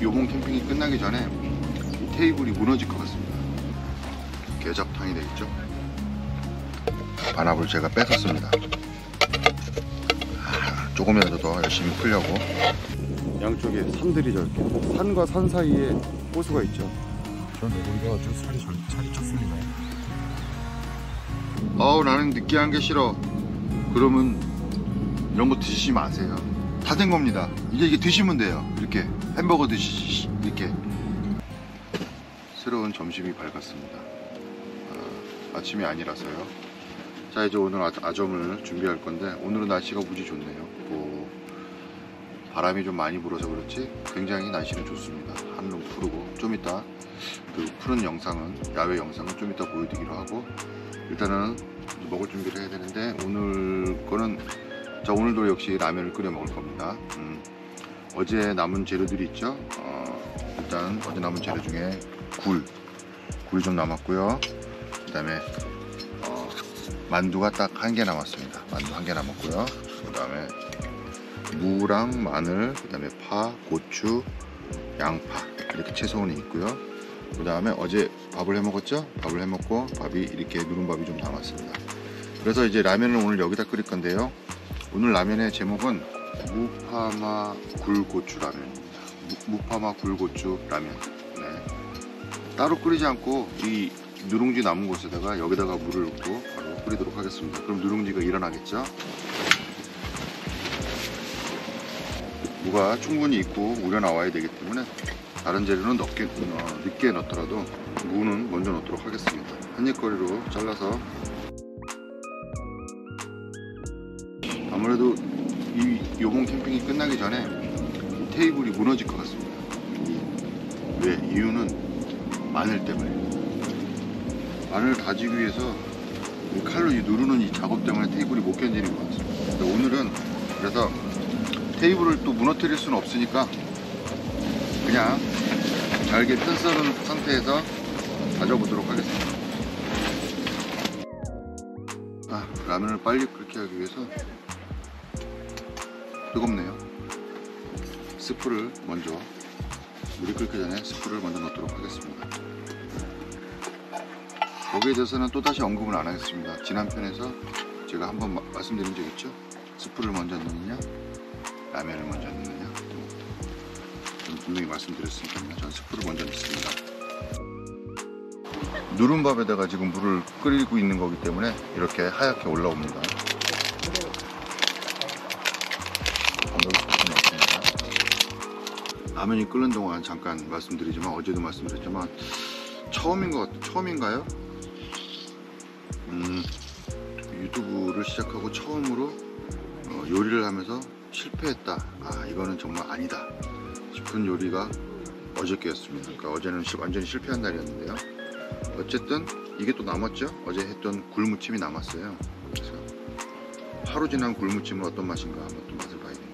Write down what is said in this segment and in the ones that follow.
요번 캠핑이 끝나기 전에 이 테이블이 무너질 것 같습니다. 개잡탕이 되겠죠. 반합을 제가 뺏었습니다. 조금이라도 더 열심히 풀려고. 양쪽에 산들이 저렇게 산과 산 사이에 호수가 있죠. 그런데 우리가 좀 살이 쪘습니다. 나는 느끼한 게 싫어. 그러면 이런 거 드시지 마세요. 다 된 겁니다. 이게 드시면 돼요. 이렇게 햄버거 드시지. 이렇게 새로운 점심이 밝았습니다. 아침이 아니라서요. 자, 이제 오늘 아점을 준비할 건데, 오늘은 날씨가 무지 좋네요. 바람이 좀 많이 불어서 그렇지 굉장히 날씨는 좋습니다. 하늘은 푸르고, 좀 이따 그 푸른 영상은, 야외 영상은 좀 이따 보여드리기로 하고, 일단은 먹을 준비를 해야 되는데, 오늘 거는, 자, 오늘도 역시 라면을 끓여 먹을 겁니다. 어제 남은 재료들이 있죠. 일단 어제 남은 재료 중에 굴이 좀 남았고요. 그 다음에 만두가 딱 한 개 남았습니다. 만두 한 개 남았고요. 그 다음에 무랑 마늘, 그 다음에 파, 고추, 양파, 이렇게 채소원이 있고요. 그 다음에 어제 밥을 해 먹었죠. 밥을 해 먹고 밥이 이렇게 누른 밥이 좀 남았습니다. 그래서 이제 라면을 오늘 여기다 끓일 건데요. 오늘 라면의 제목은 무파마 굴고추 라면입니다. 무파마 굴고추 라면. 네. 따로 끓이지 않고 이 누룽지 남은 곳에다가 여기다가 물을 넣고 바로 끓이도록 하겠습니다. 그럼 누룽지가 일어나겠죠. 무가 충분히 익고 우려 나와야 되기 때문에 다른 재료는 늦게 넣더라도 무는 먼저 넣도록 하겠습니다. 한입거리로 잘라서. 아무래도 요번 캠핑이 끝나기 전에 이 테이블이 무너질 것 같습니다. 왜? 이유는 마늘 때문에. 마늘을 다지기 위해서 이 칼로 누르는 이 작업 때문에 테이블이 못 견디는 것 같습니다. 오늘은 그래서 테이블을 또 무너뜨릴 수는 없으니까 그냥 잘게 편 썰은 상태에서 다져보도록 하겠습니다. 라면을 빨리 끓게 하기 위해서 뜨겁네요. 스프를 먼저, 물이 끓기 전에 스프를 먼저 넣도록 하겠습니다. 거기에 대해서는 또다시 언급을 안 하겠습니다. 지난 편에서 제가 한번 말씀드린 적 있죠. 스프를 먼저 넣느냐 라면을 먼저 넣느냐, 좀 분명히 말씀드렸으니까요. 저는 스프를 먼저 넣습니다. 누른밥에다가 지금 물을 끓이고 있는 거기 때문에 이렇게 하얗게 올라옵니다. 라면이 끓는 동안 잠깐 말씀드리지만, 어제도 말씀드렸지만 처음인가요? 유튜브를 시작하고 처음으로 요리를 하면서 실패했다, 이거는 정말 아니다 싶은 요리가 어저께였습니다. 그러니까 어제는 완전히 실패한 날이었는데요. 어쨌든 이게 또 남았죠. 어제 했던 굴무침이 남았어요. 그래서 하루 지난 굴무침은 어떤 맛인가 한번 또 맛을 봐야 됩니다.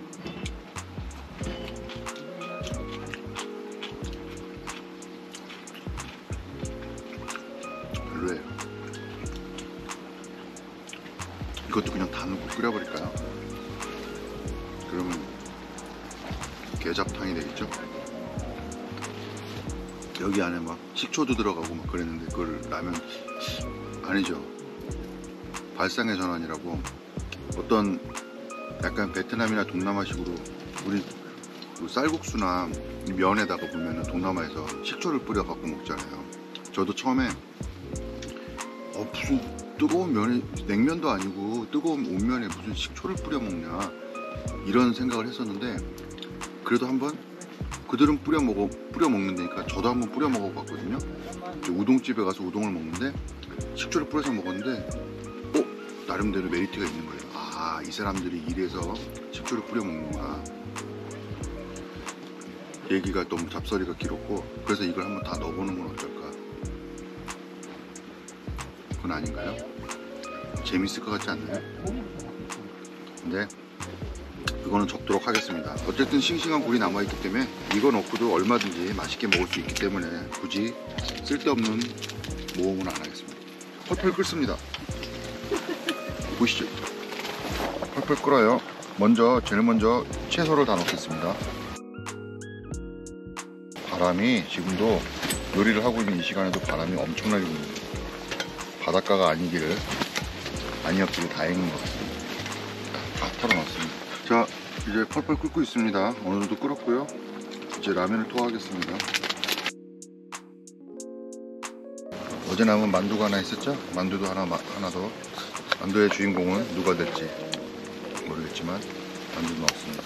별로예요. 이것도 그냥 다 넣고 끓여버릴까요? 그러면 개잡탕이 되겠죠? 여기 안에 막 식초도 들어가고 막 그랬는데, 그걸 라면 아니죠. 발상의 전환이라고, 어떤 약간 베트남이나 동남아식으로 우리 쌀국수나 면에다가 보면은 동남아에서 식초를 뿌려 갖고 먹잖아요. 저도 처음에 무슨 뜨거운 면에, 냉면도 아니고 뜨거운 온면에 무슨 식초를 뿌려 먹냐 이런 생각을 했었는데, 그래도 한번 그들은 뿌려 먹는다니까 저도 한번 뿌려 먹어봤거든요. 우동집에 가서 우동을 먹는데 식초를 뿌려서 먹었는데 나름대로 메리트가 있는 거예요. 이 사람들이 이래서 식초를 뿌려 먹는구나. 얘기가 너무 잡설이가 길었고, 그래서 이걸 한번 다 넣어보는 건 어떨까. 그건 아닌가요? 재밌을 것 같지 않나요? 근데 그거는 접도록 하겠습니다. 어쨌든 싱싱한 굴이 남아있기 때문에 이거 넣고도 얼마든지 맛있게 먹을 수 있기 때문에 굳이 쓸데없는 모험은 안 하겠습니다. 펄펄 끓습니다. 보시죠. 펄펄 끓어요. 제일 먼저 채소를 다 넣겠습니다. 바람이 지금도 요리를 하고 있는 이 시간에도 바람이 엄청나게 붑니다. 바닷가가 아니었기를 다행인 것 같습니다. 다 털어놨습니다. 자, 이제 펄펄 끓고 있습니다. 어느 정도 끓었고요. 이제 라면을 투하하겠습니다. 어제 남은 만두가 하나 있었죠? 만두도 하나 더. 만두의 주인공은 누가 될지 모르겠지만 만두도 넣었습니다.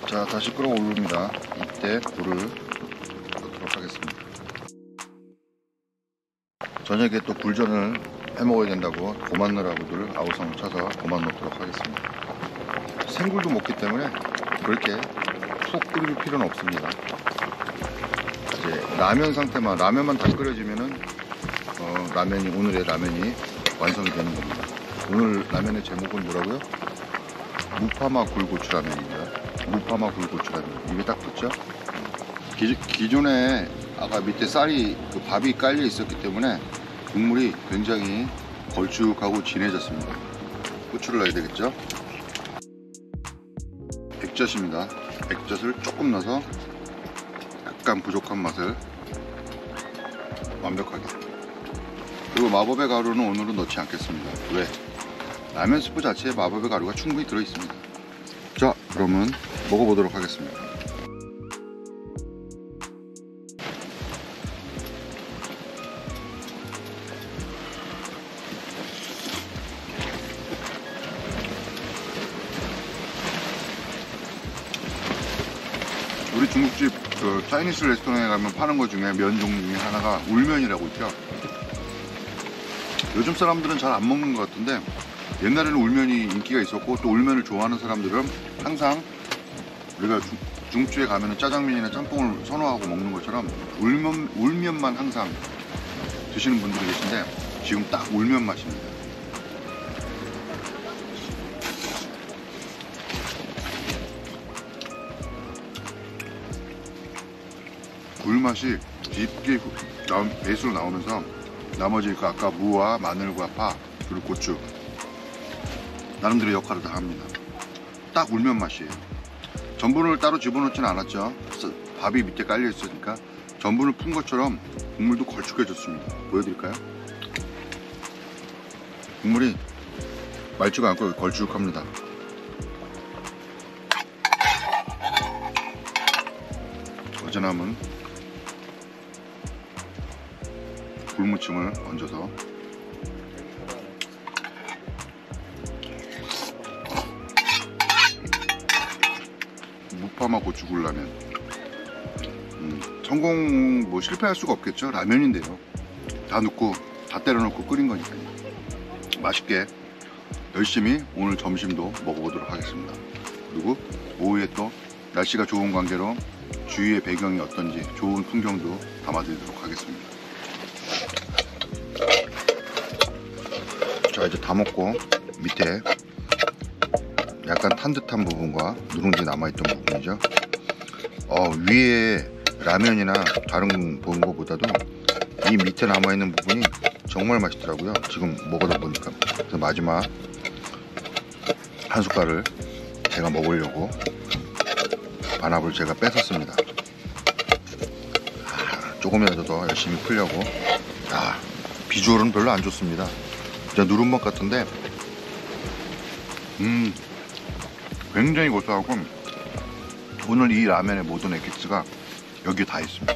자, 다시 끓어오릅니다. 이때 불을 넣도록 하겠습니다. 저녁에 또 굴전을 해먹어야 된다고 고만느라고들 아우성을 쳐서 고만 넣도록 하겠습니다. 생굴도 먹기 때문에 그렇게 푹 끓일 필요는 없습니다. 이제 라면 상태만, 라면만 다 끓여지면은 오늘의 라면이 완성이 되는 겁니다. 오늘 라면의 제목은 뭐라고요? 무파마 굴고추라면입니다. 무파마 굴고추라면. 입에 딱 붙죠? 기존에 아까 밑에 쌀이 밥이 깔려 있었기 때문에 국물이 굉장히 걸쭉하고 진해졌습니다. 고추를 넣어야 되겠죠? 액젓입니다. 액젓을 조금 넣어서 약간 부족한 맛을 완벽하게. 그리고 마법의 가루는 오늘은 넣지 않겠습니다. 왜? 라면 스프 자체에 마법의 가루가 충분히 들어있습니다. 자, 그러면 먹어보도록 하겠습니다. 우리 중국집 차이니스 레스토랑에 가면 파는 것 중에 면 종류 중에 하나가 울면이라고 있죠. 요즘 사람들은 잘 안 먹는 것 같은데 옛날에는 울면이 인기가 있었고, 또 울면을 좋아하는 사람들은 항상 우리가 중국집에 가면 짜장면이나 짬뽕을 선호하고 먹는 것처럼 울면만 항상 드시는 분들이 계신데 지금 딱 울면 맛입니다. 굴맛이 깊게 베이스로 나오면서 나머지 아까 무와 마늘과 파 그리고 고추 나름대로 역할을 다 합니다. 딱 울면 맛이에요. 전분을 따로 집어넣지는 않았죠. 밥이 밑에 깔려 있으니까 전분을 푼 것처럼 국물도 걸쭉해졌습니다. 보여드릴까요? 국물이 맑지가 않고 걸쭉합니다. 어제 남은 굴무침을 얹어서 무파마 고추굴라면. 성공 실패할 수가 없겠죠. 라면인데요. 다 넣고 다 때려 넣고 끓인 거니까요. 맛있게 열심히 오늘 점심도 먹어보도록 하겠습니다. 그리고 오후에 또 날씨가 좋은 관계로 주위의 배경이 어떤지 좋은 풍경도 담아드리도록 하겠습니다. 자, 이제 다 먹고 밑에 약간 탄 듯한 부분과 누룽지 남아있던 부분이죠. 위에 라면이나 다른 것보다도 이 밑에 남아있는 부분이 정말 맛있더라고요. 지금 먹어다 보니까. 그래서 마지막 한 숟갈을 제가 먹으려고 반합을 제가 뺏었습니다. 조금이라도 더 열심히 풀려고. 비주얼은 별로 안 좋습니다. 진짜 누룽밥 같은데 굉장히 고소하고 오늘 이 라면의 모든 에기스가 여기에 다 있습니다.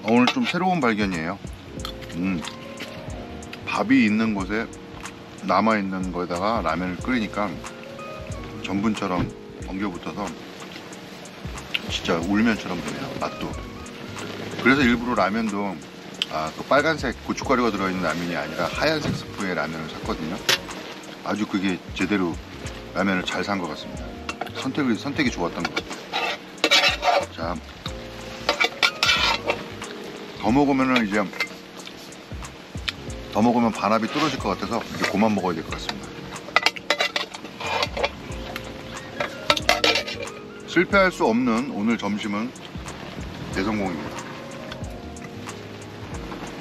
오늘 좀 새로운 발견이에요. 밥이 있는 곳에 남아있는 거에다가 라면을 끓이니까 전분처럼 엉겨붙어서 진짜 울면처럼 되네요. 맛도. 그래서 일부러 라면도 그 빨간색 고춧가루가 들어있는 라면이 아니라 하얀색 스프의 라면을 샀거든요. 아주 그게 제대로 라면을 잘 산 것 같습니다. 선택이 좋았던 것 같아요. 자, 더 먹으면 반합이 떨어질 것 같아서 이제 그만 먹어야 될 것 같습니다. 실패할 수 없는 오늘 점심은 대성공입니다.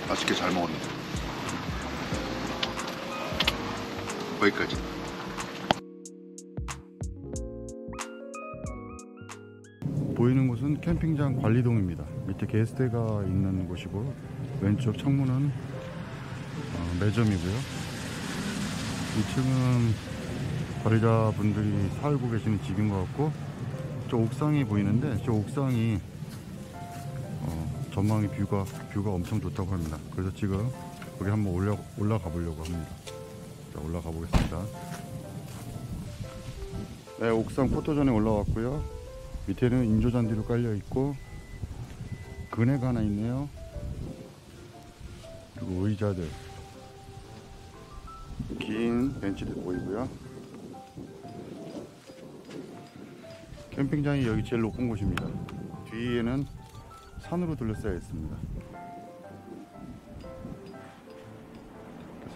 맛있게 잘 먹었는데. 거기까지. 보이는 곳은 캠핑장 관리동입니다. 밑에 게스트가 있는 곳이고 왼쪽 창문은 매점이고요. 2층은 관리자분들이 살고 계시는 집인 것 같고, 저 옥상이 보이는데 저 옥상이 전망이 뷰가 엄청 좋다고 합니다. 그래서 지금 거기 한번 올라가 보려고 합니다. 자, 올라가 보겠습니다. 네, 옥상 포토존에 올라왔고요. 밑에는 인조잔디로 깔려 있고 그네가 하나 있네요. 그리고 의자들, 긴 벤치들 보이고요. 캠핑장이 여기 제일 높은 곳입니다. 뒤에는 산으로 둘러싸여 있습니다.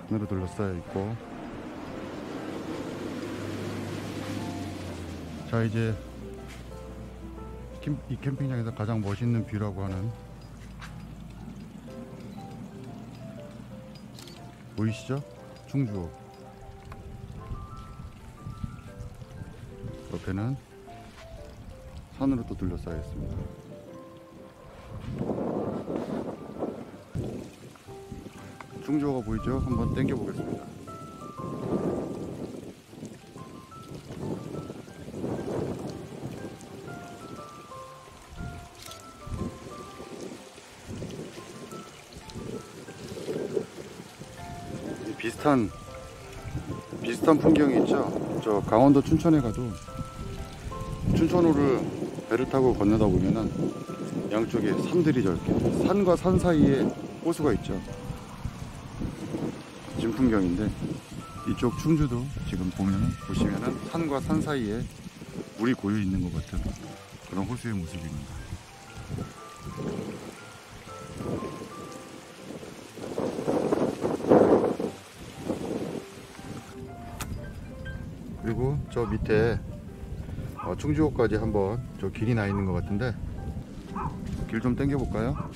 산으로 둘러싸여 있고, 자, 이제 이 캠핑장에서 가장 멋있는 뷰라고 하는, 보이시죠? 충주호. 옆에는 산으로 또 둘러싸여 있습니다. 충주호가 보이죠? 한번 당겨 보겠습니다. 비슷한 풍경이 있죠. 저 강원도 춘천에 가도 춘천호를 배를 타고 건너다 보면은 양쪽에 산들이 저렇게, 산과 산 사이에 호수가 있죠. 진풍경인데, 이쪽 충주도 지금 보시면은 산과 산 사이에 물이 고여 있는 것 같은 그런 호수의 모습입니다. 그리고 저 밑에 충주호까지 한번 저 길이 나 있는 것 같은데, 길 좀 당겨 볼까요?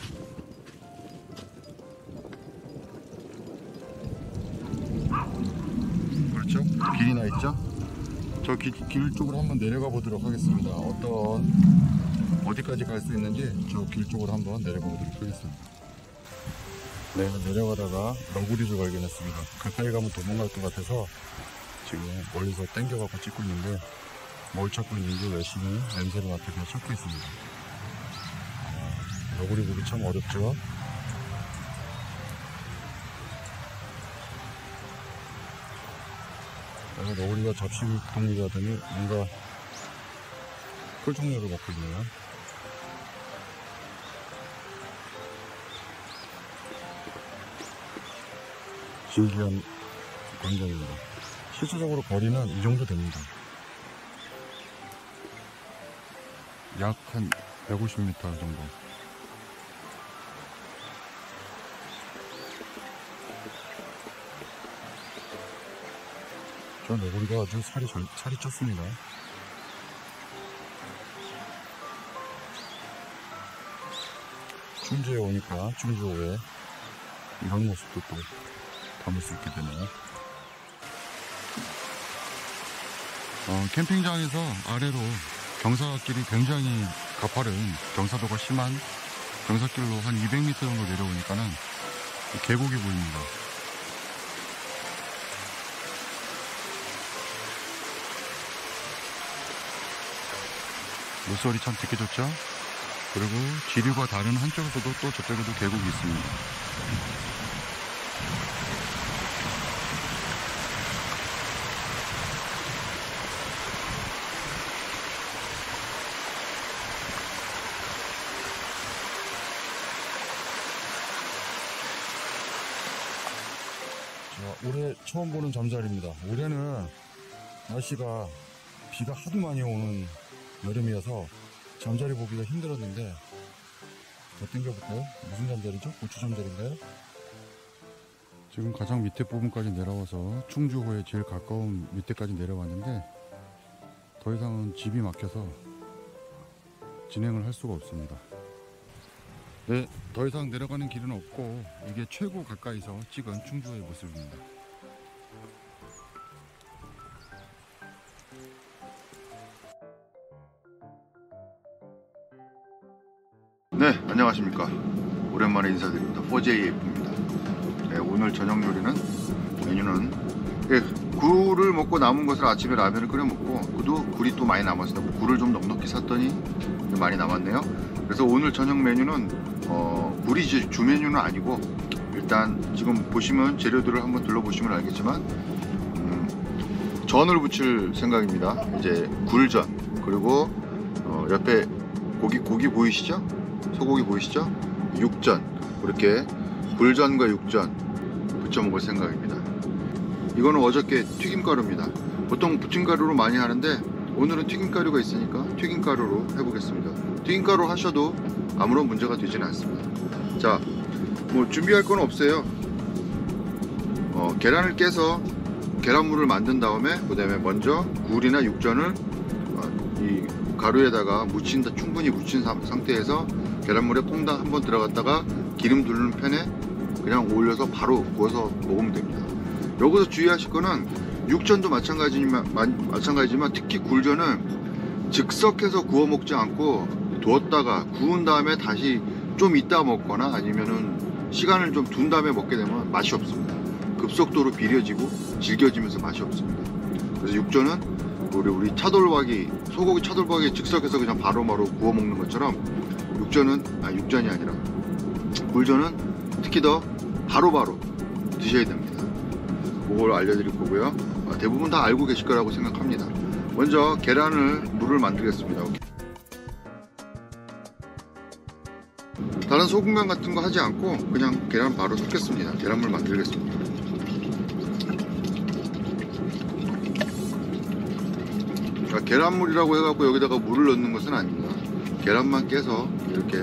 그렇죠? 길이 나 있죠? 저 길 쪽으로 한번 내려가 보도록 하겠습니다. 어디까지 갈 수 있는지 저 길 쪽으로 한번 내려가 보도록 하겠습니다. 네, 내려가다가 너구리를 발견했습니다. 가까이 가면 도망갈 것 같아서 지금 멀리서 당겨갖고 찍고 있는데, 뭘 찾고 있는지 열심히 냄새를 맡아서 찾고 있습니다. 너구리 보기 참 어렵죠. 너구리가 잡식동물이 하더니 뭔가 풀 종류를 먹고 있네요. 신기한 광경입니다. 실질적으로 거리는 이 정도 됩니다. 약 한 150m 정도. 저 너구리가 아주 살이 쪘습니다. 충주에 오니까 충주호에 이런 모습도 또 담을 수 있게 되네요. 캠핑장에서 아래로 경사길이 굉장히 가파른, 경사도가 심한 경사길로 한 200m 정도 내려오니까는 계곡이 보입니다. 물소리 참 듣기 좋죠? 그리고 지류가 다른 한쪽에서도 또 저쪽에도 계곡이 있습니다. 올해 처음 보는 잠자리입니다. 올해는 날씨가 비가 하도 많이 오는 여름이어서 잠자리 보기가 힘들었는데, 더 당겨볼까요? 무슨 잠자리죠? 고추 잠자리인가요? 지금 가장 밑에 부분까지 내려와서 충주호에 제일 가까운 밑에까지 내려왔는데, 더 이상은 집이 막혀서 진행을 할 수가 없습니다. 네, 더 이상 내려가는 길은 없고, 이게 최고 가까이서 찍은 충주호의 모습입니다. 네, 안녕하십니까. 오랜만에 인사드립니다. 4JF입니다. 네, 오늘 저녁 요리는 메뉴는 굴을 먹고 남은 것을 아침에 라면을 끓여 먹고, 그도 굴이 또 많이 남았어요. 굴을 좀 넉넉히 샀더니 많이 남았네요. 그래서 오늘 저녁 메뉴는 굴이 이제 주 메뉴는 아니고, 일단 지금 보시면 재료들을 한번 둘러보시면 알겠지만 전을 부칠 생각입니다. 이제 굴전, 그리고 옆에 고기 보이시죠? 소고기 보이시죠? 육전, 그렇게 굴전과 육전 부쳐 먹을 생각입니다. 이거는 어저께 튀김가루입니다. 보통 부침가루로 많이 하는데 오늘은 튀김가루가 있으니까 튀김가루로 해보겠습니다. 튀김가루 하셔도 아무런 문제가 되지는 않습니다. 자, 뭐 준비할 건 없어요. 계란을 깨서 계란물을 만든 다음에, 그 다음에 먼저 굴이나 육전을 이 가루에다가 충분히 묻힌 상태에서 계란물에 퐁당 한번 들어갔다가 기름 두르는 팬에 그냥 올려서 바로 구워서 먹으면 됩니다. 여기서 주의하실 거는 육전도 마찬가지지만 특히 굴전은 즉석해서 구워 먹지 않고 두었다가 구운 다음에 다시 좀 이따 먹거나 아니면은 시간을 좀 둔 다음에 먹게 되면 맛이 없습니다. 급속도로 비려지고 질겨지면서 맛이 없습니다. 그래서 육전은 우리 차돌박이, 소고기 차돌박이 즉석해서 그냥 바로바로 구워 먹는 것처럼 육전이 아니라 굴전은 특히 더 바로바로 드셔야 됩니다. 그걸 알려드릴 거고요. 대부분 다 알고 계실 거라고 생각합니다. 먼저 물을 만들겠습니다. 다른 소금간 같은 거 하지 않고 그냥 계란 바로 섞겠습니다. 계란물 만들겠습니다. 계란물이라고 해갖고 여기다가 물을 넣는 것은 아닙니다. 계란만 깨서 이렇게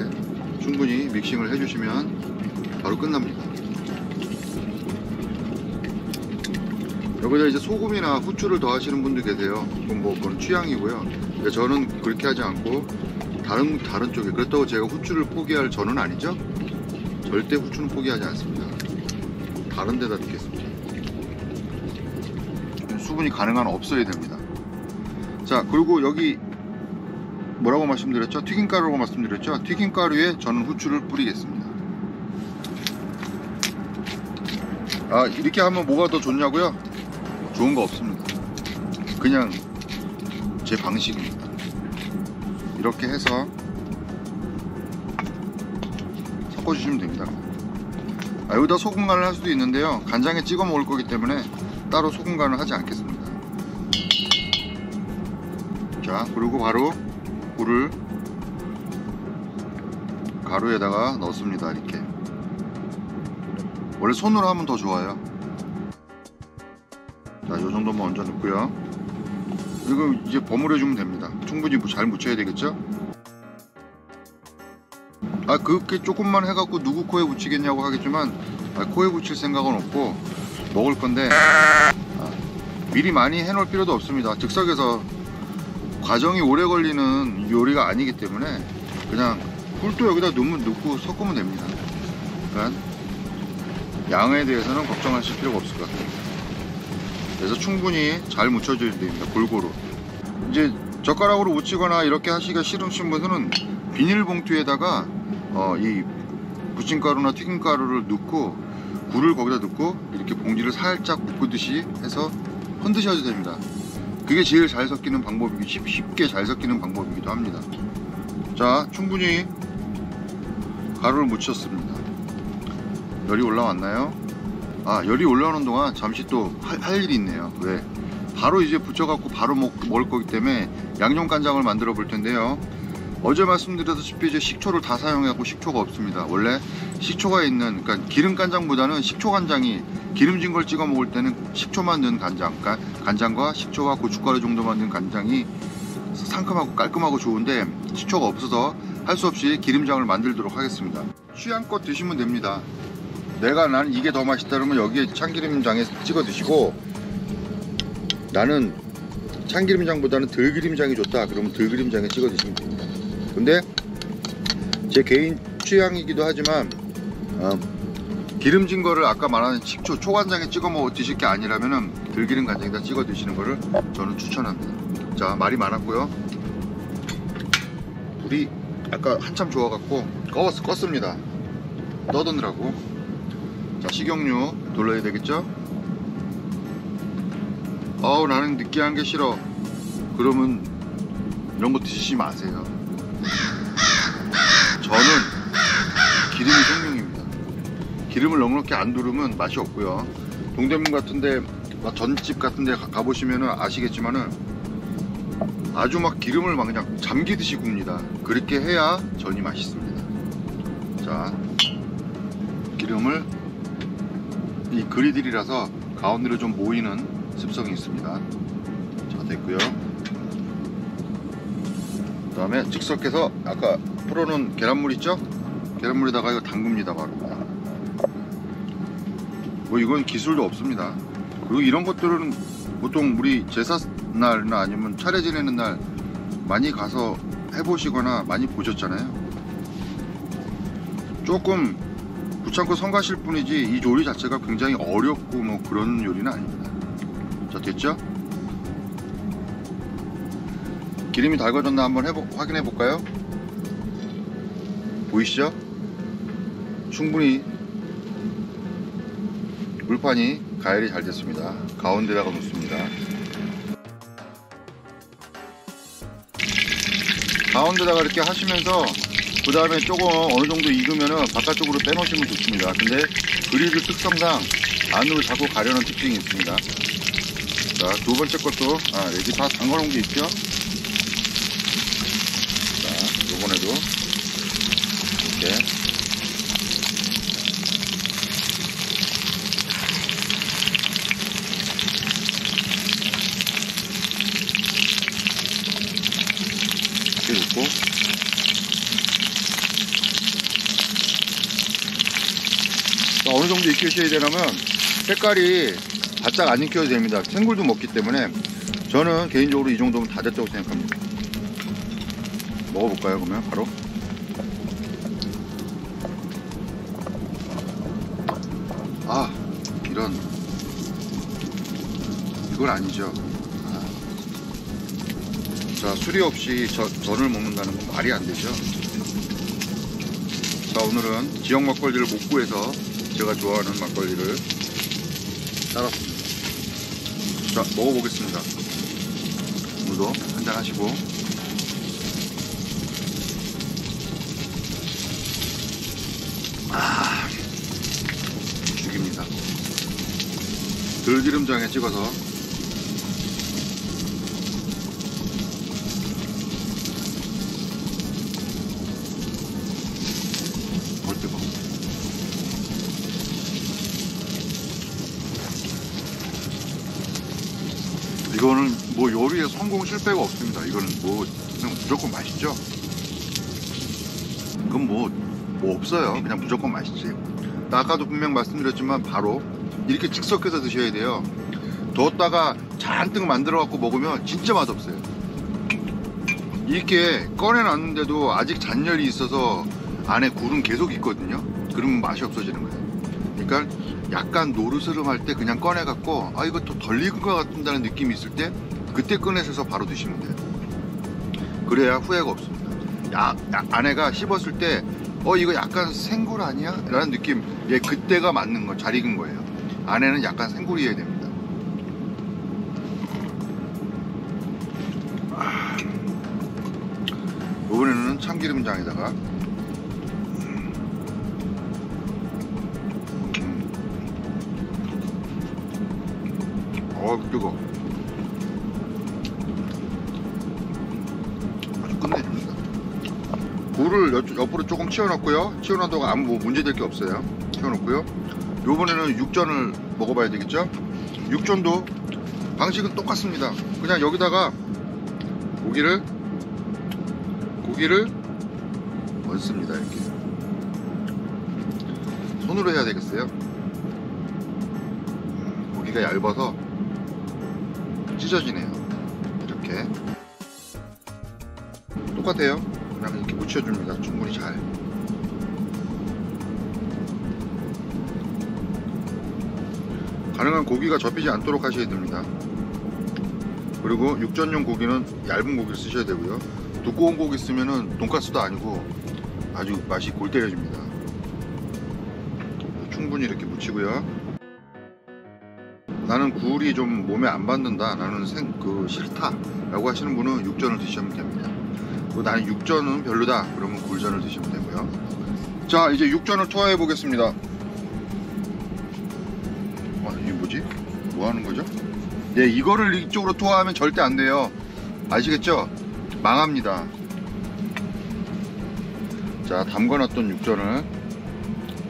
충분히 믹싱을 해주시면 바로 끝납니다. 여기다 이제 소금이나 후추를 더하시는 분들 계세요. 그건 취향이고요. 저는 그렇게 하지 않고 다른 쪽에, 그렇다고 제가 후추를 포기할 저는 아니죠. 절대 후추는 포기하지 않습니다. 다른 데다 넣겠습니다. 수분이 가능한 없어야 됩니다. 자, 그리고 여기 뭐라고 말씀드렸죠? 튀김가루라고 말씀드렸죠? 튀김가루에 저는 후추를 뿌리겠습니다. 이렇게 하면 뭐가 더 좋냐고요? 좋은 거 없습니다. 그냥 제 방식입니다. 이렇게 해서 섞어주시면 됩니다. 여기다 소금간을 할 수도 있는데요, 간장에 찍어 먹을 거기 때문에 따로 소금간을 하지 않겠습니다. 자, 그리고 바로 굴을 가루에다가 넣습니다. 이렇게. 원래 손으로 하면 더 좋아요. 자, 요 정도만 얹어 넣고요. 이거 이제 버무려 주면 됩니다. 충분히 잘 묻혀야 되겠죠? 그렇게 조금만 해갖고 누구 코에 붙이겠냐고 하겠지만, 코에 붙일 생각은 없고 먹을 건데 미리 많이 해놓을 필요도 없습니다. 즉석에서 과정이 오래 걸리는 요리가 아니기 때문에 그냥 굴도 여기다 넣고 섞으면 됩니다. 그러니까 양에 대해서는 걱정하실 필요가 없을 것 같아요. 그래서 충분히 잘 묻혀줘야 됩니다. 골고루. 이제 젓가락으로 묻히거나 이렇게 하시기가 싫으신 분들은 비닐봉투에다가 이 부침가루나 튀김가루를 넣고 굴을 거기다 넣고 이렇게 봉지를 살짝 묶듯이 해서 흔드셔도 됩니다. 그게 제일 잘 섞이는 방법이고 쉽게 잘 섞이는 방법이기도 합니다. 자, 충분히 가루를 묻혔습니다. 열이 올라왔나요? 열이 올라오는 동안 잠시 또 할 일이 있네요. 왜? 바로 이제 붙여갖고 바로 먹을 거기 때문에 양념간장을 만들어 볼 텐데요. 어제 말씀드렸다시피 이제 식초를 다 사용하고 식초가 없습니다. 원래 식초가 있는, 그러니까 기름간장보다는 식초간장이, 기름진 걸 찍어 먹을 때는 식초만 넣은 간장, 그러니까 간장과 식초와 고춧가루 정도만 넣은 간장이 상큼하고 깔끔하고 좋은데 식초가 없어서 할 수 없이 기름장을 만들도록 하겠습니다. 취향껏 드시면 됩니다. 나는 이게 더 맛있다 그러면 여기에 참기름장에 찍어 드시고, 나는 참기름장보다는 들기름장이 좋다 그러면 들기름장에 찍어 드시면 됩니다. 근데 제 개인 취향이기도 하지만 기름진 거를 아까 말한 식초, 초간장에 찍어 먹어 드실 게 아니라면은 들기름 간장에다 찍어 드시는 거를 저는 추천합니다. 자, 말이 많았고요. 불이 아까 한참 좋아갖고 껐습니다. 떠드느라고. 자, 식용유 돌려야 되겠죠? 나는 느끼한 게 싫어. 그러면 이런 거 드시지 마세요. 저는 기름이 생명입니다. 기름을 넉넉히 안 두르면 맛이 없고요. 동대문 같은데, 전집 같은데 가보시면은 아시겠지만은 아주 막 기름을 막 그냥 잠기듯이 굽니다. 그렇게 해야 전이 맛있습니다. 자, 기름을, 이 그리들이라서 가운데로 좀 모이는 습성이 있습니다. 자, 됐고요. 그 다음에 즉석해서 아까 풀어놓은 계란물 있죠? 계란물에다가 이거 담급니다. 바로 뭐 이건 기술도 없습니다. 그리고 이런 것들은 보통 우리 제사날이나 아니면 차례 지내는 날 많이 가서 해보시거나 많이 보셨잖아요. 조금 붙잡고 성가실 뿐이지 이 요리 자체가 굉장히 어렵고 뭐 그런 요리는 아닙니다. 자, 됐죠? 기름이 달궈졌나 한번 확인해 볼까요? 보이시죠? 충분히 물판이 가열이 잘 됐습니다. 가운데다가 놓습니다. 가운데다가 이렇게 하시면서 그 다음에 조금 어느 정도 익으면은 바깥쪽으로 빼놓으시면 좋습니다. 근데 그리드 특성상 안으로 자꾸 가려는 특징이 있습니다. 자, 두 번째 것도 여기 다 담궈놓은 게 있죠? 자, 요번에도 이렇게 넣고, 어느 정도 익히셔야 되냐면 색깔이 바짝 안 익혀도 됩니다. 생굴도 먹기 때문에 저는 개인적으로 이 정도면 다 됐다고 생각합니다. 먹어볼까요? 그러면 바로 이건 아니죠. 자, 수리 없이 전을 먹는다는 건 말이 안 되죠. 자, 오늘은 지역 막걸리를 못 구해서 제가 좋아하는 막걸리를 따랐습니다. 자, 먹어보겠습니다. 오늘도 한잔 하시고. 죽입니다. 들기름장에 찍어서 이거는 뭐 요리에 성공 실패가 없습니다. 이거는 뭐 그냥 무조건 맛있죠. 이건 뭐 없어요. 그냥 무조건 맛있지. 아까도 분명 말씀드렸지만 바로 이렇게 즉석해서 드셔야 돼요. 뒀다가 잔뜩 만들어 갖고 먹으면 진짜 맛없어요. 이렇게 꺼내놨는데도 아직 잔열이 있어서 안에 굴은 계속 있거든요. 그러면 맛이 없어지는 거예요. 그러니까 약간 노르스름할 때 그냥 꺼내갖고 이거 더 덜 익은 것 같다는 느낌이 있을 때 그때 꺼내셔서 바로 드시면 돼요. 그래야 후회가 없습니다. 아내가 씹었을 때 이거 약간 생굴 아니야? 라는 느낌. 그때가 맞는 거, 잘 익은 거예요. 아내는 약간 생굴이어야 됩니다. 이번에는 참기름장에다가 뜨거. 아주 끝내줍니다. 굴을 옆으로 조금 치워놨고요. 치워놔도 아무 문제될 게 없어요. 치워놓고요. 요번에는 육전을 먹어봐야 되겠죠? 육전도 방식은 똑같습니다. 그냥 여기다가 고기를 얹습니다. 이렇게 손으로 해야 되겠어요. 고기가 얇아서 찢어지네요. 이렇게 똑같아요. 그냥 이렇게 묻혀줍니다. 충분히 잘. 가능한 고기가 접히지 않도록 하셔야 됩니다. 그리고 육전용 고기는 얇은 고기를 쓰셔야 되고요. 두꺼운 고기 쓰면은 돈가스도 아니고 아주 맛이 골 때려줍니다. 충분히 이렇게 묻히고요. 나는 굴이 좀 몸에 안 받는다, 나는 싫다 라고 하시는 분은 육전을 드시면 됩니다. 나는 육전은 별로다 그러면 굴전을 드시면 되고요. 자, 이제 육전을 투하해 보겠습니다. 이게 뭐지? 뭐 하는 거죠? 네, 이거를 이쪽으로 투하하면 절대 안 돼요. 아시겠죠? 망합니다. 자, 담궈놨던 육전을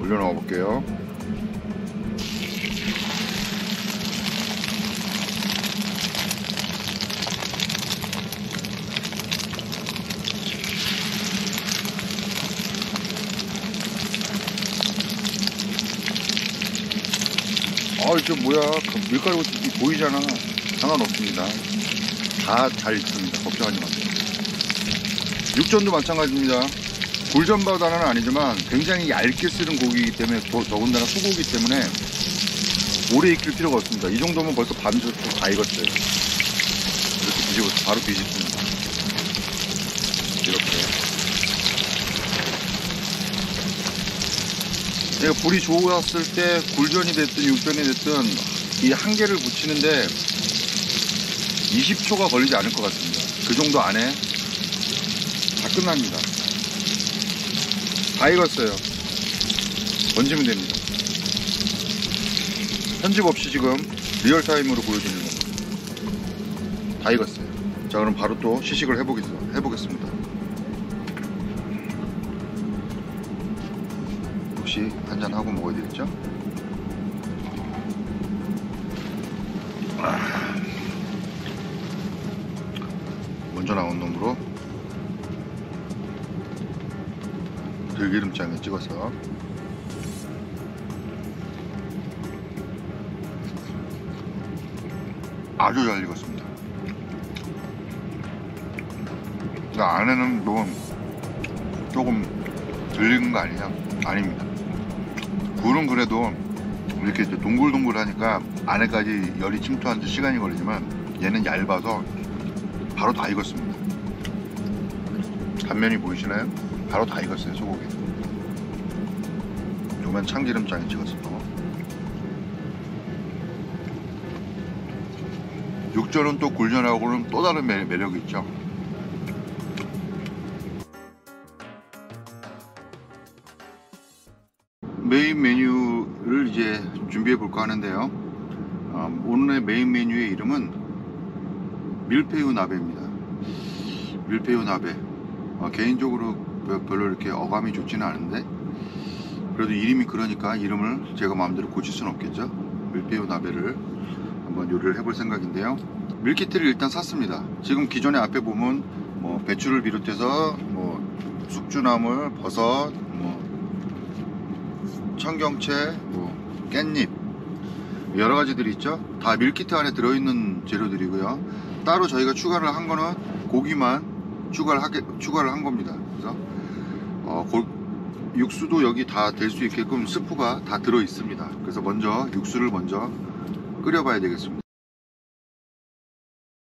올려놓아 볼게요. 이거 뭐야, 밀가루 보이잖아. 상관없습니다. 다 잘 익습니다. 걱정하지 마세요. 육전도 마찬가지입니다. 굴전보다는 아니지만 굉장히 얇게 쓰는 고기이기 때문에, 더군다나 소고기 때문에 오래 익힐 필요가 없습니다. 이 정도면 벌써 반죽 다 익었어요. 이렇게 뒤집어서 바로 뒤집습니다. 이렇게. 내가 불이 좋았을 때 굴전이 됐든 육전이 됐든 이 한 개를 붙이는데 20초가 걸리지 않을 것 같습니다. 그 정도 안에 다 끝납니다. 다 익었어요. 던지면 됩니다. 편집 없이 지금 리얼타임으로 보여드리는 겁니다. 다 익었어요. 자, 그럼 바로 또 시식을 해보겠습니다. 역시 한잔하고 먹어야 되겠죠? 먼저 나온 놈으로 들기름장에 찍어서 아주 잘 익었습니다. 그 안에는 뭐 조금 덜 익은 거 아니냐? 아닙니다. 굴은 그래도 이렇게 동글동글 하니까 안에까지 열이 침투하는데 시간이 걸리지만 얘는 얇아서 바로 다 익었습니다. 단면이 보이시나요? 바로 다 익었어요. 소고기. 요만 참기름장에 찍어서 육전은 또 굴전하고는 또 다른 매력이 있죠. 메인 메뉴를 이제 준비해 볼까 하는데요. 오늘의 메인 메뉴의 이름은 밀푀유 나베입니다. 밀푀유 나베. 개인적으로 별로 이렇게 어감이 좋지는 않은데 그래도 이름이 그러니까 이름을 제가 마음대로 고칠 수는 없겠죠. 밀푀유 나베를 한번 요리를 해볼 생각인데요. 밀키트를 일단 샀습니다. 지금 기존에 앞에 보면 뭐 배추를 비롯해서 뭐 숙주나물, 버섯, 뭐 청경채, 뭐 깻잎 여러 가지들이 있죠. 다 밀키트 안에 들어있는 재료들이고요. 따로 저희가 추가를 한 거는 고기만 추가를 한 겁니다. 그래서 육수도 여기 다 될 수 있게끔 스프가 다 들어 있습니다. 그래서 먼저 육수를 먼저 끓여 봐야 되겠습니다.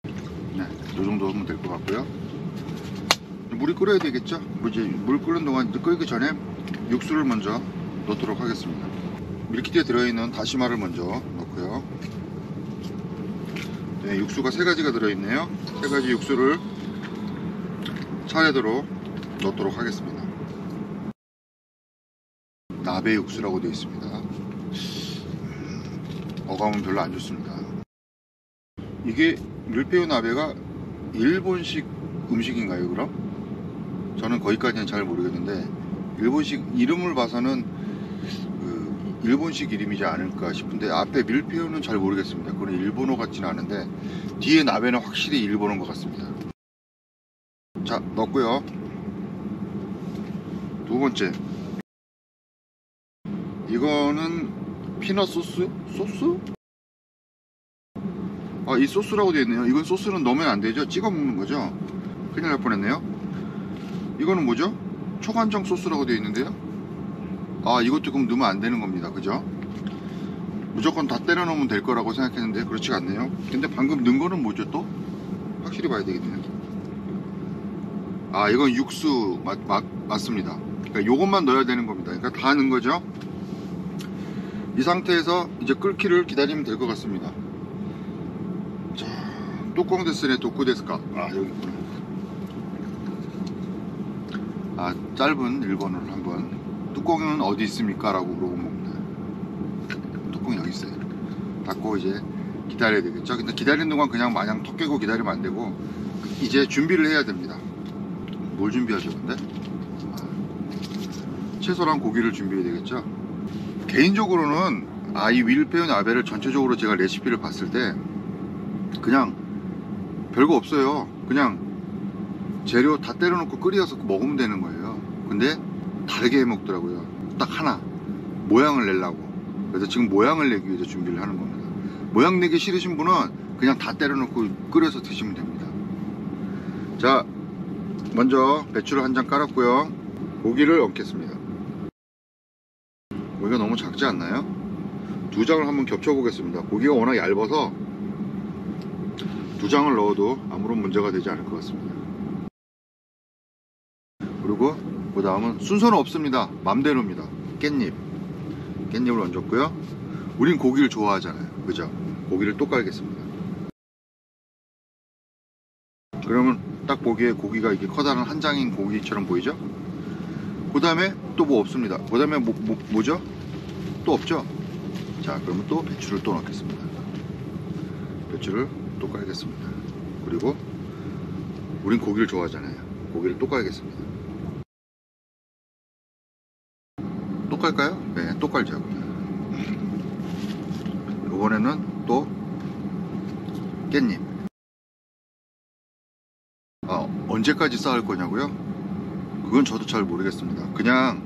네, 이 정도 하면 될 것 같고요. 물이 끓어야 되겠죠. 물 끓는 동안 끓기 전에 육수를 먼저 넣도록 하겠습니다. 밀키트에 들어있는 다시마를 먼저 넣고요. 네, 육수가 3가지가 들어있네요. 3가지 육수를 차례대로 넣도록 하겠습니다. 나베 육수라고 되어 있습니다. 어감은 별로 안 좋습니다. 이게 밀푀유 나베가 일본식 음식인가요, 그럼? 저는 거기까지는 잘 모르겠는데 일본식 이름을 봐서는 일본식 이름이지 않을까 싶은데 앞에 밀푀유는 잘 모르겠습니다. 그건 일본어 같지는 않은데 뒤에 나베는 확실히 일본어인 것 같습니다. 자, 넣고요. 두 번째, 이거는 피넛 소스? 이 소스라고 되어 있네요. 이건 소스는 넣으면 안 되죠. 찍어 먹는 거죠. 큰일 날 뻔했네요. 이거는 뭐죠? 초간장 소스라고 되어 있는데요. 이것도 그럼 넣으면 안 되는 겁니다. 그죠? 무조건 다 때려 넣으면 될 거라고 생각했는데 그렇지가 않네요. 근데 방금 넣은 거는 뭐죠 또? 확실히 봐야 되겠네요. 이건 육수 맞습니다. 그러니까 요것만 넣어야 되는 겁니다. 그러니까 다 넣은 거죠. 이 상태에서 이제 끓기를 기다리면 될 것 같습니다. 자, 뚜껑 데스네 도쿠 데스까? 아, 여기 있구나. 아, 짧은 일본어를 한번. 뚜껑은 어디 있습니까? 라고 물어본 겁니다. 뚜껑이 여기 있어요. 닫고 이제 기다려야 되겠죠. 근데 기다리는 동안 그냥 마냥 턱 깨고 기다리면 안 되고 이제 준비를 해야 됩니다. 뭘 준비하죠 근데? 채소랑 고기를 준비해야 되겠죠. 개인적으로는 이 윌페우 나베를 전체적으로 제가 레시피를 봤을 때 그냥 별거 없어요. 그냥 재료 다 때려놓고 끓여서 먹으면 되는 거예요. 근데 다르게 해 먹더라고요. 딱 하나 모양을 내려고. 그래서 지금 모양을 내기 위해서 준비를 하는 겁니다. 모양 내기 싫으신 분은 그냥 다 때려놓고 끓여서 드시면 됩니다. 자, 먼저 배추를 한 장 깔았고요. 고기를 얹겠습니다. 고기가 너무 작지 않나요? 두 장을 한번 겹쳐 보겠습니다. 고기가 워낙 얇아서 두 장을 넣어도 아무런 문제가 되지 않을 것 같습니다. 그리고 그 다음은 순서는 없습니다. 맘대로입니다. 깻잎을 얹었고요. 우린 고기를 좋아하잖아요. 그죠? 고기를 또 깔겠습니다. 그러면 딱 보기에 고기가 이게 커다란 한 장인 고기처럼 보이죠? 그 다음에 또 뭐 없습니다. 그 다음에 뭐죠? 또 없죠? 자, 그러면 또 배추를 또 넣겠습니다. 배추를 또 깔겠습니다. 그리고 우린 고기를 좋아하잖아요. 고기를 또 깔겠습니다. 또 깔까요? 네, 또 깔죠. 이번에는 또 깻잎. 언제까지 쌓을 거냐고요? 그건 저도 잘 모르겠습니다. 그냥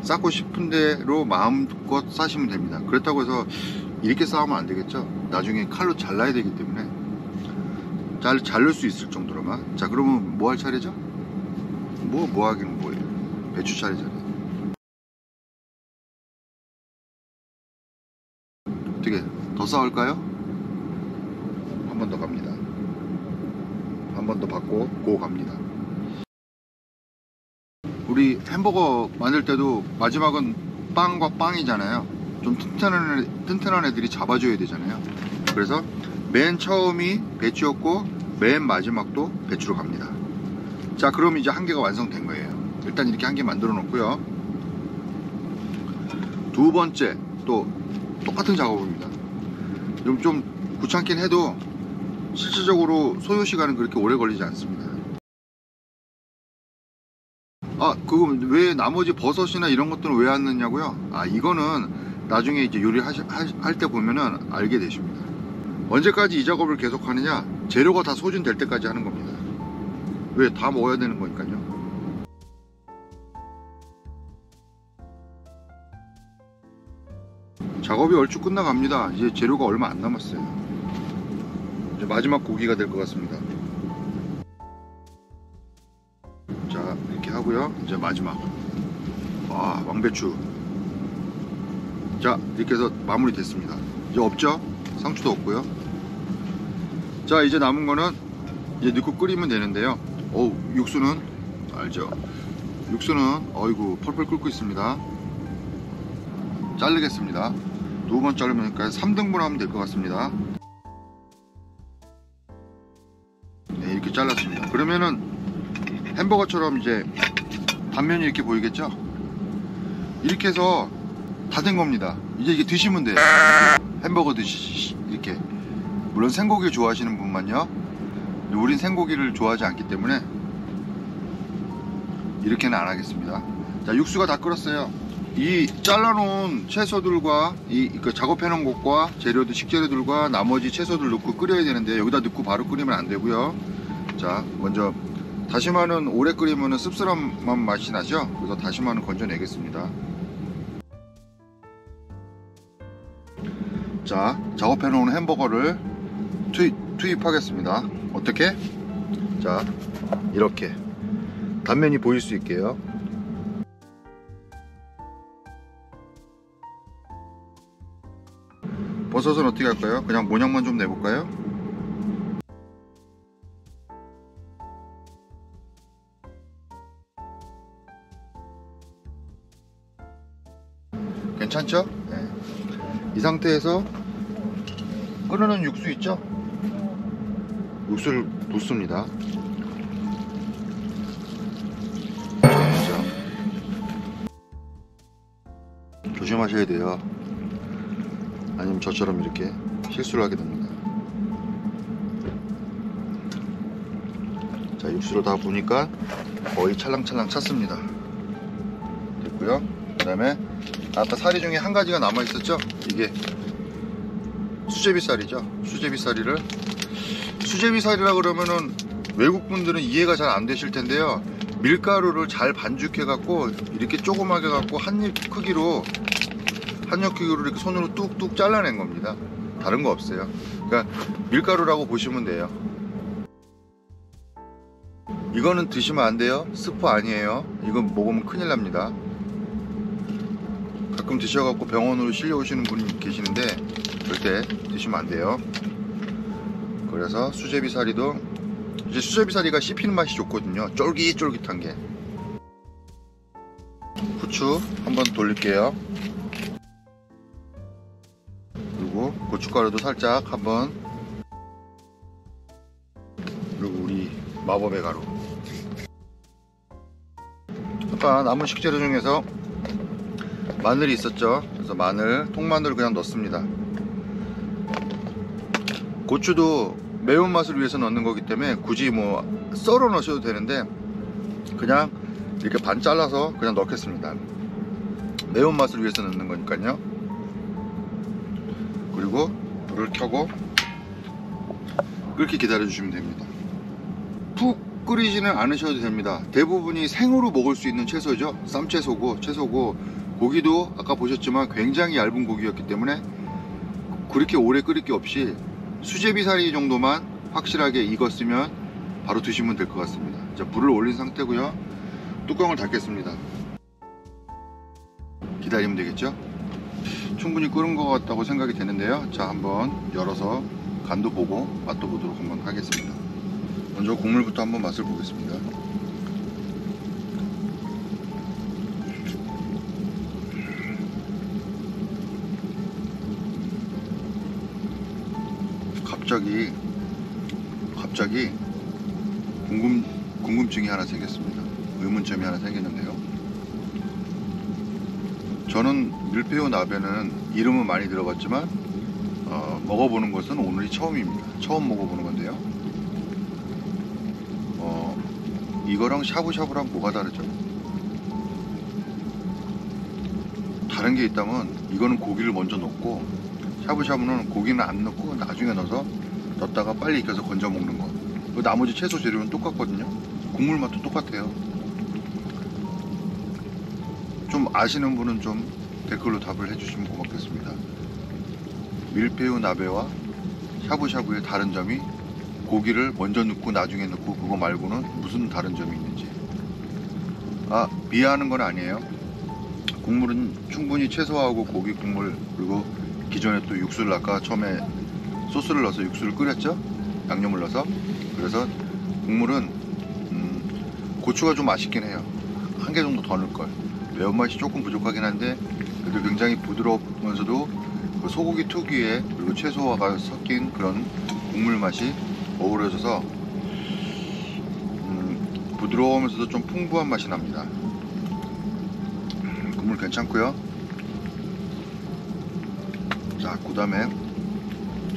쌓고 싶은 대로 마음껏 쌓으시면 됩니다. 그렇다고 해서 이렇게 쌓으면 안 되겠죠. 나중에 칼로 잘라야 되기 때문에 자를 수 있을 정도로만. 자, 그러면 뭐 할 차례죠? 뭐 하기는 뭐예요? 배추 차례잖아요. 어떻게 더 쌓을까요? 한 번 더 갑니다. 한 번 더 받고 고 갑니다. 우리 햄버거 만들 때도 마지막은 빵과 빵이잖아요. 좀 튼튼한 애들이 잡아줘야 되잖아요. 그래서 맨 처음이 배추였고 맨 마지막도 배추로 갑니다. 자, 그럼 이제 한 개가 완성된 거예요. 일단 이렇게 한 개 만들어 놓고요. 두 번째 또 똑같은 작업입니다. 좀 귀찮긴 해도 실질적으로 소요 시간은 그렇게 오래 걸리지 않습니다. 그거 왜 나머지 버섯이나 이런 것들은 왜 안 넣냐고요? 이거는 나중에 이제 요리할 때 보면은 알게 되십니다. 언제까지 이 작업을 계속 하느냐? 재료가 다 소진될 때까지 하는 겁니다. 왜? 다 먹어야 되는 거니까요. 작업이 얼추 끝나갑니다. 이제 재료가 얼마 안 남았어요. 이제 마지막 고기가 될 것 같습니다. 자, 이렇게 하고요. 이제 마지막 왕배추. 자, 이렇게 해서 마무리 됐습니다. 이제 없죠? 상추도 없고요. 자, 이제 남은 거는 이제 넣고 끓이면 되는데요. 육수는 알죠? 육수는 어이구 펄펄 끓고 있습니다. 자르겠습니다. 두 번 자르니까 3등분 하면 될 것 같습니다. 네, 이렇게 잘랐습니다. 그러면은 햄버거처럼 이제 단면이 이렇게 보이겠죠? 이렇게 해서 다 된 겁니다. 이제 이게 드시면 돼요. 햄버거 드시지 이렇게. 물론 생고기 좋아하시는 분만요. 우린 생고기를 좋아하지 않기 때문에 이렇게는 안 하겠습니다. 자, 육수가 다 끓었어요. 이 잘라놓은 채소들과 그 작업해놓은 것과 재료들, 식재료들과 나머지 채소들 넣고 끓여야 되는데 여기다 넣고 바로 끓이면 안 되고요. 자, 먼저 다시마는 오래 끓이면 씁쓸한 맛이 나죠. 그래서 다시마는 건져내겠습니다. 자, 작업해놓은 햄버거를 투입하겠습니다. 어떻게? 자, 이렇게 단면이 보일 수 있게요. 버섯은 어떻게 할까요? 그냥 모양만 좀 내볼까요? 괜찮죠? 네. 이 상태에서 끓는 육수 있죠? 육수를 붓습니다. 조심하셔야 돼요. 아니면 저처럼 이렇게 실수를 하게 됩니다. 자, 육수를 다 부으니까 거의 찰랑찰랑 찼습니다. 됐고요. 그 다음에 아까 사리 중에 한 가지가 남아 있었죠? 이게 수제비살이죠. 수제비살이라 그러면은 외국분들은 이해가 잘 안 되실 텐데요. 밀가루를 잘 반죽해 갖고 이렇게 조그맣게 갖고 한입 크기로 이렇게 손으로 뚝뚝 잘라낸 겁니다. 다른 거 없어요. 그러니까 밀가루라고 보시면 돼요. 이거는 드시면 안 돼요. 스프 아니에요. 이건 먹으면 큰일 납니다. 가끔 드셔갖고 병원으로 실려오시는 분이 계시는데 절대 드시면 안 돼요. 그래서 수제비사리도 이제 수제비사리가 씹히는 맛이 좋거든요. 쫄깃쫄깃한 게. 후추 한번 돌릴게요. 그리고 고춧가루도 살짝 한번. 그리고 우리 마법의 가루. 아까 남은 식재료 중에서 마늘이 있었죠. 그래서 통마늘을 그냥 넣습니다. 고추도 매운맛을 위해서 넣는 거기 때문에 굳이 뭐 썰어 넣으셔도 되는데 그냥 이렇게 반 잘라서 그냥 넣겠습니다. 매운맛을 위해서 넣는 거니까요. 그리고 불을 켜고 끓게 기다려 주시면 됩니다. 푹 끓이지는 않으셔도 됩니다. 대부분이 생으로 먹을 수 있는 채소죠. 쌈채소고 고기도 아까 보셨지만 굉장히 얇은 고기였기 때문에 그렇게 오래 끓일 게 없이 수제비사리 정도만 확실하게 익었으면 바로 드시면 될 것 같습니다. 자, 불을 올린 상태고요. 뚜껑을 닫겠습니다. 기다리면 되겠죠? 충분히 끓은 것 같다고 생각이 되는데요. 자, 한번 열어서 간도 보고 맛도 보도록 한번 하겠습니다. 먼저 국물부터 한번 맛을 보겠습니다. 갑자기 궁금증이 하나 생겼습니다. 의문점이 하나 생겼는데요. 저는 밀푀유 나베는 이름은 많이 들어봤지만 먹어보는 것은 오늘이 처음입니다. 처음 먹어보는 건데요. 이거랑 샤브샤브랑 뭐가 다르죠? 다른 게 있다면 이거는 고기를 먼저 넣고 샤브샤브는 고기는 안 넣고 나중에 넣었다가 빨리 익혀서 건져 먹는 거. 나머지 채소 재료는 똑같거든요. 국물 맛도 똑같아요. 좀 아시는 분은 좀 댓글로 답을 해주시면 고맙겠습니다. 밀푀유 나베와 샤브샤브의 다른 점이 고기를 먼저 넣고 나중에 넣고 그거 말고는 무슨 다른 점이 있는지. 비하하는 건 아니에요. 국물은 충분히 채소하고 고기 국물, 그리고 기존에 또 육수를 아까 처음에 소스를 넣어서 육수를 끓였죠. 양념을 넣어서. 그래서 국물은 고추가 좀 맛있긴 해요. 한 개 정도 더 넣을걸. 매운맛이 조금 부족하긴 한데 그래도 굉장히 부드러우면서도 그 소고기 특유의 그리고 채소가 섞인 그런 국물 맛이 어우러져서 부드러우면서도 좀 풍부한 맛이 납니다. 국물 괜찮고요. 자, 그 다음에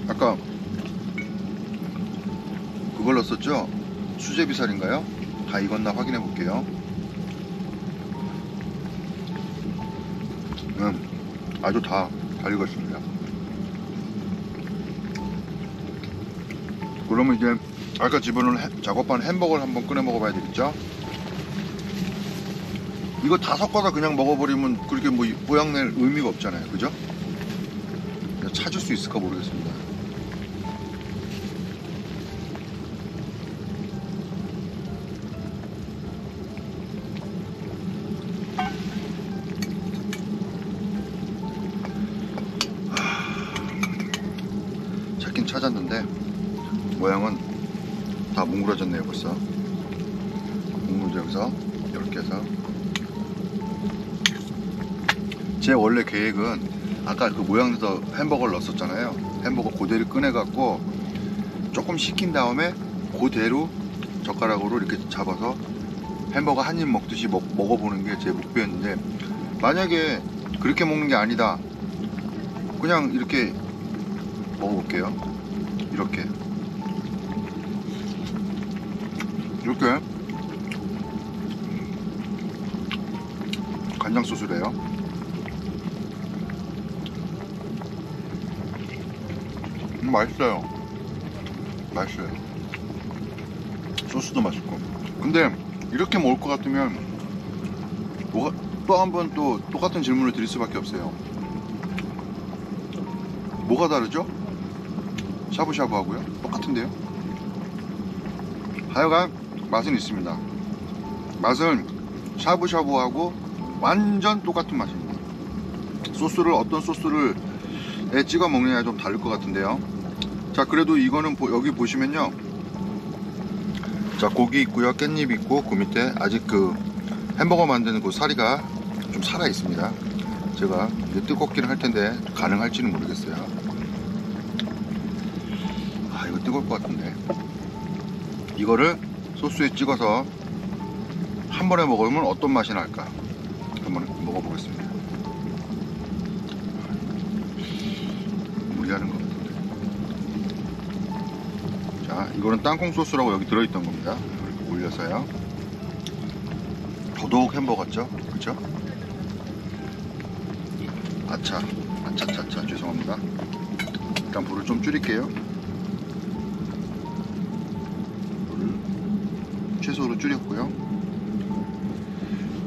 아까 그걸 넣었었죠? 수제비살인가요? 다 익었나 확인해 볼게요. 아주 다 익었습니다. 그러면 이제 아까 집어넣은 작업한 햄버거를 한번 꺼내 먹어봐야 되겠죠? 이거 다 섞어서 그냥 먹어버리면 그렇게 뭐 모양낼 의미가 없잖아요. 그죠? 찾을 수 있을까 모르겠습니다. 찾긴 찾았는데 모양은 다 뭉그러졌네요. 벌써 뭉그러져서 이렇게 해서 제 원래 계획은 아까 그 모양에서 햄버거를 넣었었잖아요. 햄버거 그대로 꺼내갖고 조금 식힌 다음에 그대로 젓가락으로 이렇게 잡아서 햄버거 한 입 먹듯이 먹어보는 게 제 목표였는데, 만약에 그렇게 먹는 게 아니다, 그냥 이렇게 먹어볼게요. 이렇게 간장 소스래요. 맛있어요. 소스도 맛있고. 근데 이렇게 먹을 것 같으면 또 한 번 또 똑같은 질문을 드릴 수밖에 없어요. 뭐가 다르죠? 샤브샤브하고요? 똑같은데요? 하여간 맛은 있습니다. 맛은 샤브샤브하고 완전 똑같은 맛입니다. 소스를 어떤 소스를 찍어 먹느냐에 좀 다를 것 같은데요. 자, 그래도 이거는 여기 보시면요, 자, 고기 있고요, 깻잎 있고, 그 밑에 아직 그 햄버거 만드는 그 사리가 좀 살아 있습니다. 제가 이제 뜨겁기는 할 텐데 가능할지는 모르겠어요. 아, 이거 뜨거울 것 같은데. 이거를 소스에 찍어서 한 번에 먹으면 어떤 맛이 날까 한번 먹어보겠습니다. 무리하는 것 같은데. 자, 이거는 땅콩 소스라고 여기 들어있던 겁니다. 이렇게 올려서요. 더더욱 햄버거 같죠? 그쵸? 아차차차, 죄송합니다. 일단 불을 좀 줄일게요. 불을 최소로 줄였고요.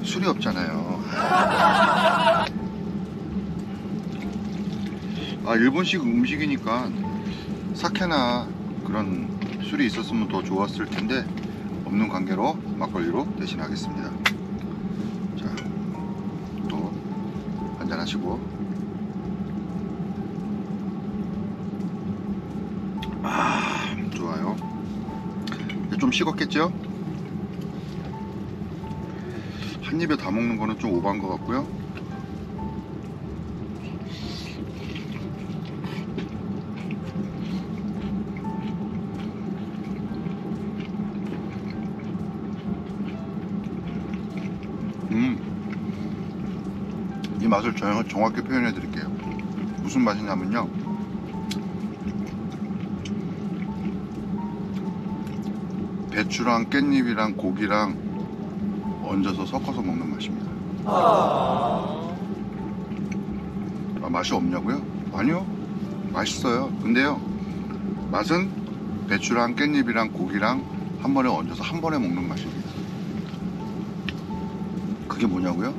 술이 없잖아요. 아, 일본식 음식이니까 사케나 그런 술이 있었으면 더 좋았을 텐데 없는 관계로 막걸리로 대신하겠습니다. 자, 또 한잔 하시고. 아, 좋아요. 좀 식었겠죠? 한 입에 다 먹는 거는 좀 오버한 것 같고요. 이 맛을 정확히 표현해 드릴게요. 무슨 맛이냐면요, 배추랑 깻잎이랑 고기랑 얹어서 섞어서 먹는 맛입니다. 아, 맛이 없냐고요? 아니요, 맛있어요. 근데요, 맛은 배추랑 깻잎이랑 고기랑 한 번에 얹어서 한 번에 먹는 맛입니다. 그게 뭐냐고요?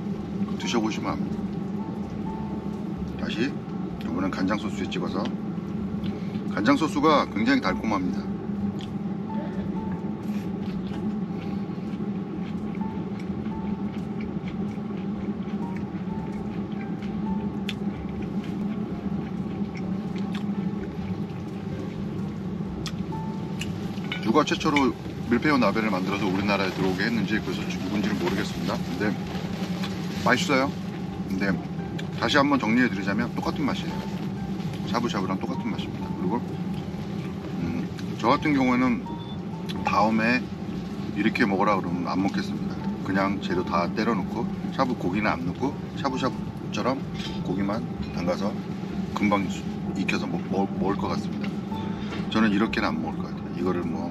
드셔보시면 압니다. 다시 이거는 간장 소스에 찍어서. 간장 소스가 굉장히 달콤합니다. 누가 최초로 밀푀유 나베를 만들어서 우리나라에 들어오게 했는지 그래서 누군지는 모르겠습니다. 근데 맛있어요. 근데 다시 한번 정리해 드리자면 똑같은 맛이에요. 샤브샤브랑 똑같은 맛입니다. 그리고 저 같은 경우에는 다음에 이렇게 먹으라 그러면 안 먹겠습니다. 그냥 재료 다 때려 넣고 고기는 안 넣고 샤브샤브처럼 고기만 담가서 금방 익혀서 먹을 것 같습니다. 저는 이렇게는 안 먹을 것 같아요. 이거를 뭐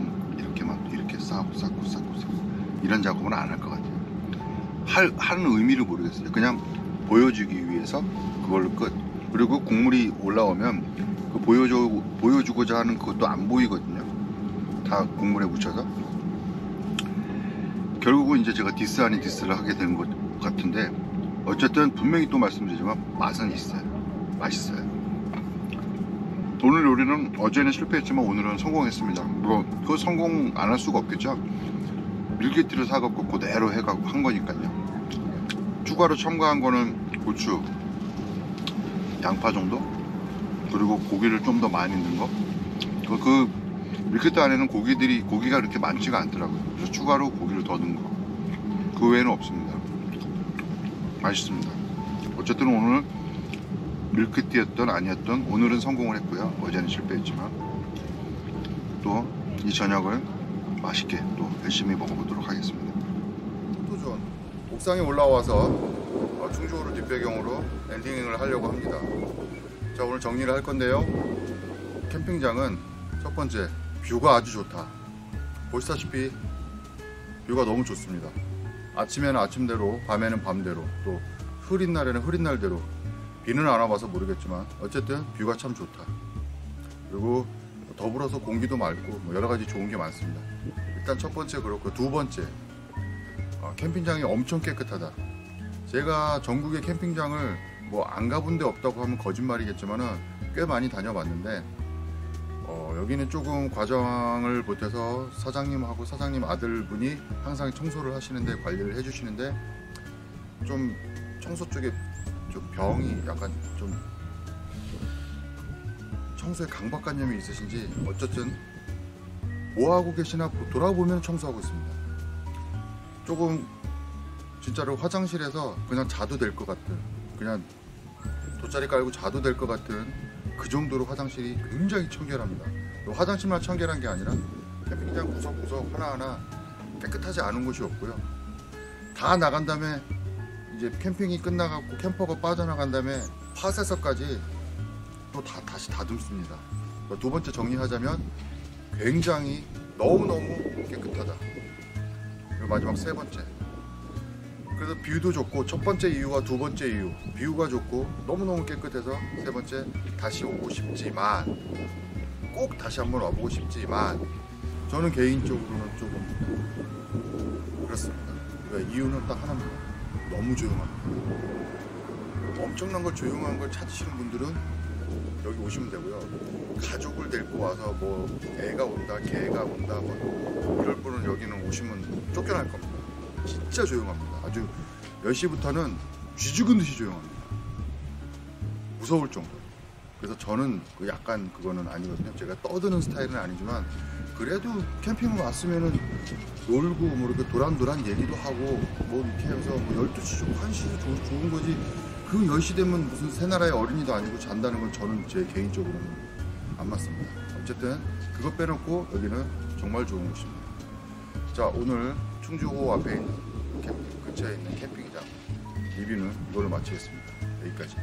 이렇게 쌓고 이런 작업은 안 할 것 같아요. 하는 의미를 모르겠어요. 그냥 보여주기 위해서 그걸로 끝. 그리고 국물이 올라오면 그 보여주고자 하는 그것도 안 보이거든요. 다 국물에 묻혀서. 결국은 이제 제가 디스 아닌 디스를 하게 되는 것 같은데, 어쨌든 분명히 또 말씀드리지만 맛은 있어요. 맛있어요. 오늘 요리는 어제는 실패했지만 오늘은 성공했습니다. 뭐 그거 성공 안 할 수가 없겠죠. 밀키트를 사갖고 그대로 해갖고 한 거니까요. 추가로 첨가한 거는 고추, 양파 정도, 그리고 고기를 좀 더 많이 넣은 거. 그 밀키트 안에는 고기가 그렇게 많지가 않더라고요. 그래서 추가로 고기를 더 넣은 거. 그 외에는 없습니다. 맛있습니다. 어쨌든 오늘 밀크티였던 아니었던 오늘은 성공을 했고요. 어제는 실패했지만 또 이 저녁을 맛있게 또 열심히 먹어보도록 하겠습니다. 포토존 옥상에 올라와서 충주호를 뒷배경으로 엔딩을 하려고 합니다. 자, 오늘 정리를 할 건데요. 캠핑장은 첫 번째 뷰가 아주 좋다. 보시다시피 뷰가 너무 좋습니다. 아침에는 아침대로, 밤에는 밤대로, 또 흐린 날에는 흐린 날대로. 비는 안 와봐서 모르겠지만 어쨌든 뷰가 참 좋다. 그리고 더불어서 공기도 맑고 뭐 여러 가지 좋은 게 많습니다. 일단 첫 번째 그렇고, 두 번째 캠핑장이 엄청 깨끗하다. 제가 전국의 캠핑장을 뭐 안 가본 데 없다고 하면 거짓말이겠지만은 꽤 많이 다녀봤는데 여기는 조금 과정을 보태서 사장님하고 사장님 아들분이 항상 청소를 하시는데, 관리를 해주시는데, 좀 청소 쪽에 좀 병이 약간 좀 청소에 강박관념이 있으신지 어쨌든 뭐하고 계시나 돌아보면 청소하고 있습니다. 조금 진짜로 화장실에서 그냥 자도 될 것 같은, 그냥 돗자리 깔고 자도 될 것 같은 그 정도로 화장실이 굉장히 청결합니다. 화장실만 청결한 게 아니라 캠핑장 구석구석 하나하나 깨끗하지 않은 곳이 없고요. 다 나간 다음에 이제 캠핑이 끝나갖고 캠퍼가 빠져나간 다음에 파쇄석까지 또 다시 다듬습니다. 두 번째 정리하자면 굉장히 너무너무 깨끗하다. 그리고 마지막 세 번째, 그래서 뷰도 좋고, 첫 번째 이유와 두 번째 이유, 뷰가 좋고 너무너무 깨끗해서 세 번째 다시 오고 싶지만, 꼭 다시 한번 와보고 싶지만, 저는 개인적으로는 조금 그렇습니다. 그러니까 이유는 딱 하나입니다. 너무 조용합니다. 엄청난 걸, 조용한 걸 찾으시는 분들은 여기 오시면 되고요. 가족을 데리고 와서 뭐 애가 온다, 개가 온다, 뭐 이럴 분은 여기는 오시면 쫓겨날 겁니다. 진짜 조용합니다. 아주 10시부터는 쥐 죽은 듯이 조용합니다. 무서울 정도. 그래서 저는 약간 그거는 아니거든요. 제가 떠드는 스타일은 아니지만, 그래도 캠핑을 왔으면은 놀고 뭐 이렇게 도란도란 얘기도 하고 뭐 이렇게 해서 뭐 12시 좋고 1시 좋은 거지, 그 10시 되면 무슨 새나라의 어린이도 아니고 잔다는 건 저는 제 개인적으로는 안 맞습니다. 어쨌든 그거 빼놓고 여기는 정말 좋은 곳입니다. 자, 오늘 충주호 앞에 있는 근처에 있는 캠핑장 리뷰는 이걸로 마치겠습니다. 여기까지.